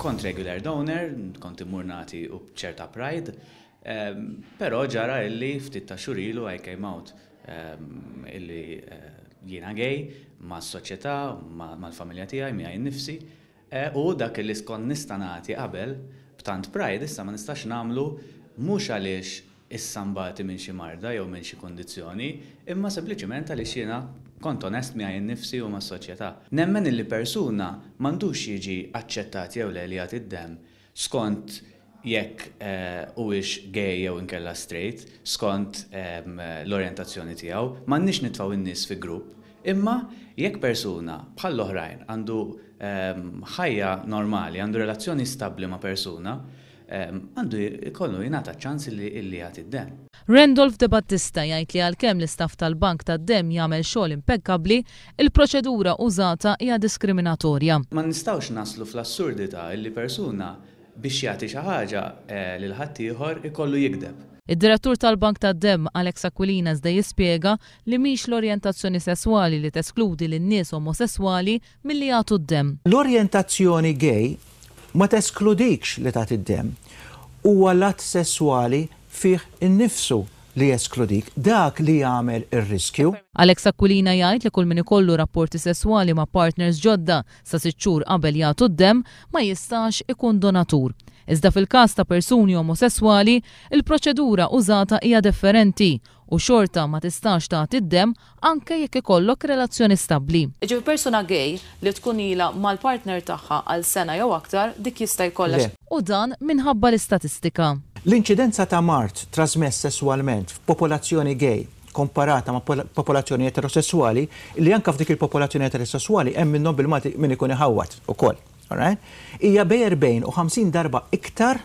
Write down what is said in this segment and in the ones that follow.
kont regular donor, kont immur nagħti u b'ċerta pride, però ġara illi ftit ta' xhur ilu I came out illi jiena gay mas-soċjetà, mal-familja tiegħi, miegħi nnifsi, u dak illi skont nista' nagħti qabel b'tant pride issa ma nistax nagħmlu mhux għaliex issa mbagħad minn xi marda jew minn xi kondizzjoni, imma sempliċement għaliex jiena kont onest miegħi nnifsi u mas-soċjetà. Nemmen illi persuna m'għandux jiġi aċċettat jew le li jagħti d-demm skont jekk huwiex gay jew inkella straight, skont l-orjentazzjoni tiegħu, m'għandniex nitfgħu in-nies fi grupp, imma jekk persuna bħall-oħrajn għandu ħajja normali, għandu relazzjoni stabbli ma' persuna, għandu jkollu jingħata ċans illi jagħti d-demm. Randolph De Battista jgħid li għalkemm l-istaff tal-Bank tad-Demm jagħmel xogħol impeccabbli, il-proċedura użata hija diskriminatorja. Ma nistgħux naslu fl-assurdità illi persuna biex jagħti xi ħaġa lil ħaddieħor ikollu jikdeb. Id-direttur tal-Bank tad-Demm Alex Aquilina iżda jispjega li mhix l-orjentazzjoni sesswali li teskludi lin-nies omosessuali milli jagħtu d-demm. L-orjentazzjoni gay ma teskludikx li tagħti d-demm. Huwa l-att sesswali fih innifsu li jeskludik dak li jagħmel ir-riskju. Alex Aquilina jgħid li kull min ikollu rapporti sesswali ma' partners ġodda sa 6 xhur qabel jagħtu d-demm ma jistax ikun donatur. Iżda fil-każ ta' persuni omosessuali, il-proċedura użata hija differenti u xorta ma tistax tagħti d-demm anke jekk ikollok relazzjoni stabbli. Ġifi persuna gay li tkun ilha mal-partner tagħha għal sena jew aktar dik jista' jkollha. U dan minħabba l-istatistika. L-inċidenza ta' mart trasmess sesswalment f'popolazzjoni gay komparata ma' popolazzjoni eterosessuali li anke f'dik il-popolazzjoni eterosessuali hemm minnhom bil-Malti min ikun iħawwad ukoll. Hija bej 40 u 50 darba iktar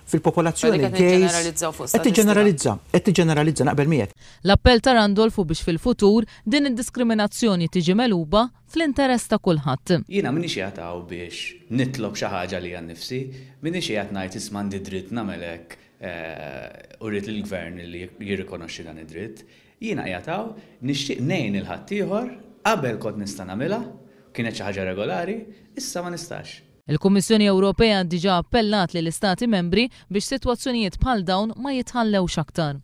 fil-popolazzjoni gay. Qed tiġġeneralizza naqbel miegħek. L-appell ta' Randolph hu biex fil-futur din id-diskriminazzjoni tiġi megħluba fl-interess ta' kulħadd. Jiena m'iniex jagħtaw biex nitlob xi ħaġa li għan nifsi, m'iniex qiegħed ngħid isma' għandi dritt nagħmel hekk u rrid lill-gvern li jirrikonoxxi dan id-dritt. Jiena jagħtaw nixtieq ngħin il-ħaddieħor qabel kont nista' nagħmilha, kienet xi ħaġa regolari, issa ma nistax. Il-Kummissjoni Ewropea diġà appellat lill istati membri biex sitwazzjonijiet bħal dawn ma jitħallewx aktar.